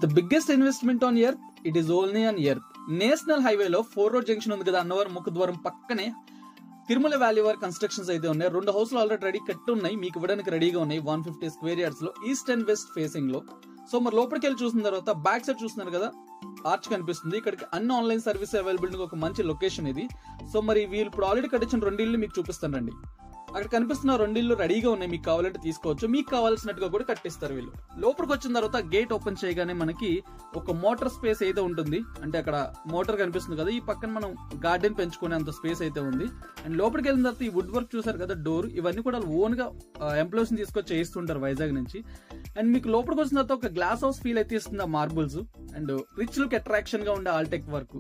The biggest investment on earth, it is only on earth. National హైవేలో 4 road junction ఉంది కదా, అన్నవరం ముఖద్వారం పక్కనే తిరుమల వ్యాలీ వారి కన్స్ట్రక్షన్స్ అయితే ఉన్నాయి. 2 హౌస్లు ఆల్రెడీ రెడీ కట్టి ఉన్నాయి, మీకు ఇవ్వడానికి రెడీగా ఉన్నాయి 150 స్క్వేర్ యార్డ్స్ లో, ఈస్ట్ అండ్ వెస్ట్ ఫేసింగ్ లో. సో మరి లోపలికి వెళ్ళి చూసిన తర్వాత బ్యాక్ సైడ్ చూస్తున్నారు కదా, ఆర్చ్ కనిపిస్తుంది. ఇక్కడికి అన్ని ఆన్లైన్ సర్వీస్ అవైలబిలిటీ ఒక మంచి లొకేషన్ ఇది. సో మరి వీళ్ళు ఇప్పుడు ఆల్రెడీ కట్టించిన 2 ఇళ్ళు మీకు చూపిస్తానండి. అక్కడ కనిపిస్తున్న 2 ఇళ్ళు రెడీగా ఉన్నాయి, మీకు కావాలంటే తీసుకోవచ్చు. మీకు కావాల్సినట్టుగా కూడా కట్టిస్తారు వీళ్ళు. లోపలికి వచ్చిన తర్వాత గేట్ ఓపెన్ చేయగానే మనకి ఒక మోటార్ స్పేస్ అయితే ఉంటుంది. అంటే అక్కడ మోటార్ కనిపిస్తుంది కదా, ఈ పక్కన మనం గార్డెన్ పెంచుకునే అంత స్పేస్ అయితే ఉంది. అండ్ లోపలికి వెళ్ళిన తర్వాత ఈ వుడ్ వర్క్ చూసారు కదా, డోర్, ఇవన్నీ కూడా ఓన్ గా ఎంప్లాయీస్ ని తీసుకొచ్చి చేయిస్తుంటారు వైజాగ్ నుంచి. అండ్ మీకు లోపలికి వచ్చిన తర్వాత ఒక గ్లాస్ హౌస్ ఫీల్ అయితే ఇస్తుంది ఆ marbles. And rich look attraction గా ఉండే ఆల్టెక్ వర్క్.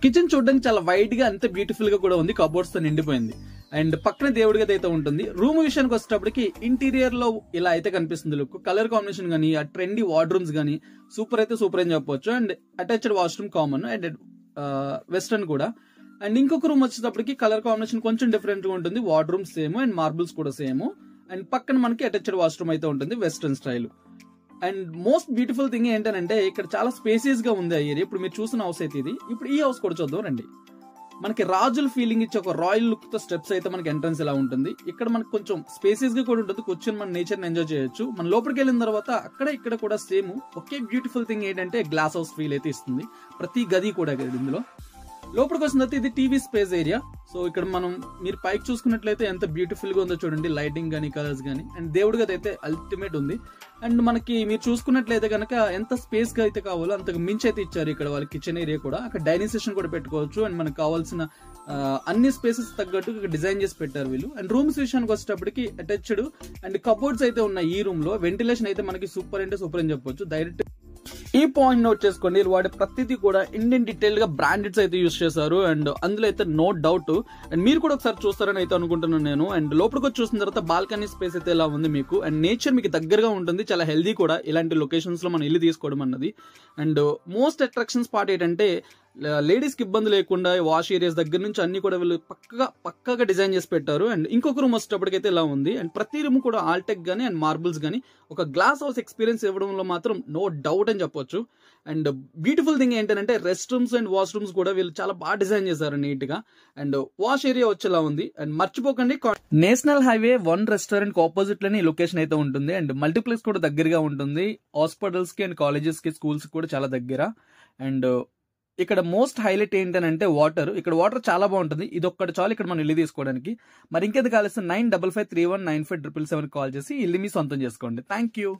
కిచెన్ చూడడానికి చాలా వైడ్ గా అంత బ్యూటిఫుల్ గా కూడా ఉంది, కబోర్డ్స్ తో నిండిపోయింది. అండ్ పక్కన దేవుడి గది అయితే ఉంటుంది. రూమ్ విషయానికి వచ్చేటప్పటికి ఇంటీరియర్ లో ఇలా అయితే కనిపిస్తుంది లుక్. కలర్ కాంబినేషన్ గానీ, ఆ ట్రెండీ వార్డ్రూమ్స్ గానీ సూపర్ అయితే సూపర్ అని చెప్పొచ్చు. And attached washroom common and western కూడా. అండ్ ఇంకొక రూమ్ వచ్చేటప్పటికి కలర్ కాంబినేషన్ కొంచెం డిఫరెంట్ గా ఉంటుంది, వార్డ్రూమ్ సేమ్ అండ్ మార్బుల్స్ కూడా సేమ్. అండ్ పక్కన మనకి అటాచ్డ్ వాష్రూమ్ అయితే ఉంటుంది, western style. And most beautiful thing ఏంటంటే ఇక్కడ చాలా స్పేసియస్ గా ఉంది ఆ ఏరియా. ఇప్పుడు మీరు చూసిన హౌస్ అయితే ఇది. ఇప్పుడు ఈ హౌస్ కూడా చూద్దాం రండి. మనకి రాజుల ఫీలింగ్ ఇచ్చే ఒక రాయల్ లుక్ తో స్టెప్స్ అయితే మనకి ఎంట్రన్స్ ఇలా ఉంటుంది. ఇక్కడ మనకి కొంచెం స్పేసియస్ గా కూడా ఉంటుంది, కూర్చొని మన నేచర్ ని ఎంజాయ్ చేయొచ్చు. మన లోపలికి వెళ్ళిన తర్వాత అక్కడ ఇక్కడ కూడా సేమ్ ఒకే బ్యూటిఫుల్ థింగ్ ఏంటంటే గ్లాస్ హౌస్ ఫీల్ అయితే ఇస్తుంది ప్రతి గది కూడా. ఇందులో లోపలికి వచ్చిన తర్వాత ఇది టీవీ స్పేస్ ఏరియా. సో ఇక్కడ మనం మీరు పైకి చూసుకున్నట్లయితే ఎంత బ్యూటిఫుల్ గా ఉందో చూడండి, లైటింగ్ గానీ, కలర్స్ గానీ. అండ్ దేవుడి గది అయితే అల్టిమేట్ ఉంది. అండ్ మనకి మీరు చూసుకున్నట్లయితే కనుక ఎంత స్పేస్ గా అయితే కావాలో అంతకు మించి అయితే ఇచ్చారు ఇక్కడ వాళ్ళ కిచెన్ ఏరియా కూడా. అక్కడ డైనింగ్ సెషన్ కూడా పెట్టుకోవచ్చు. అండ్ మనకు కావాల్సిన అన్ని స్పేసెస్ తగ్గట్టు ఇక్కడ డిజైన్ చేసి పెట్టారు వీళ్ళు. అండ్ రూమ్స్ విషయానికి వచ్చేటప్పటికి అటాచ్డ్ అండ్ కబోర్డ్స్ అయితే ఉన్నాయి ఈ రూమ్ లో. వెంటిలేషన్ అయితే మనకి సూపర్ అంటే సూపర్ అని చెప్పొచ్చు. డైరెక్ట్ ఈ పాయింట్ నోట్ చేసుకోండి, వాడే ప్రతిదీ కూడా ఇండియన్ డీటెయిల్ గా బ్రాండెడ్స్ అయితే యూస్ చేశారు. అండ్ అందులో అయితే నో డౌట్. అండ్ మీరు కూడా ఒకసారి చూస్తారని అయితే అనుకుంటున్నాను నేను. అండ్ లోపలికి వచ్చి చూసిన తర్వాత బాల్కనీ స్పేస్ అయితే ఇలా ఉంది మీకు. అండ్ నేచర్ మీకు దగ్గరగా ఉంటుంది, చాలా హెల్దీ కూడా ఇలాంటి లొకేషన్స్ లో మనం ఇల్లు తీసుకోవడం అన్నది. అండ్ మోస్ట్ అట్రాక్షన్ స్పాట్ ఏంటంటే లేడీస్ కి ఇబ్బంది లేకుండా వాష్ ఏరియాస్ దగ్గర నుంచి అన్ని కూడా వీళ్ళు పక్కగా డిజైన్ చేసి పెట్టారు. అండ్ ఇంకొక రూమ్ వచ్చేటప్పటికైతే ఇలా ఉంది. అండ్ ప్రతి రూమ్ కూడా ఆల్టెక్ గానీ అండ్ మార్బుల్స్ గానీ ఒక గ్లాస్ హౌస్ ఎక్స్పీరియన్స్ ఇవ్వడంలో మాత్రం నో డౌట్ అని చెప్పొచ్చు. అండ్ బ్యూటిఫుల్ థింగ్ ఏంటంటే rest rooms and wash rooms కూడా వీళ్ళు చాలా బాగా డిజైన్ చేశారు నీట్ గా. అండ్ వాష్ ఏరియా వచ్చేలా ఉంది. అండ్ మర్చిపోకండి, నేషనల్ హైవే 1 రెస్టారెంట్ ఆపోజిట్ లోనే లొకేషన్ అయితే ఉంటుంది. అండ్ మల్టీప్లెక్స్ కూడా దగ్గరగా ఉంటుంది. హాస్పిటల్స్ కి అండ్ కాలేజెస్ కి, స్కూల్స్ కి కూడా చాలా దగ్గర. అండ్ ఇక్కడ మోస్ట్ హైలైట్ ఏంటంటే వాటర్. ఇక్కడ వాటర్ చాలా బాగుంటుంది. ఇది ఒక్కటి చాలు ఇక్కడ మనం ఇల్లు తీసుకోవడానికి. మరి ఇంకేది కావాల్సిన 9553195777 కాల్ చేసి ఇల్లు మీ సొంతం చేసుకోండి. Thank you.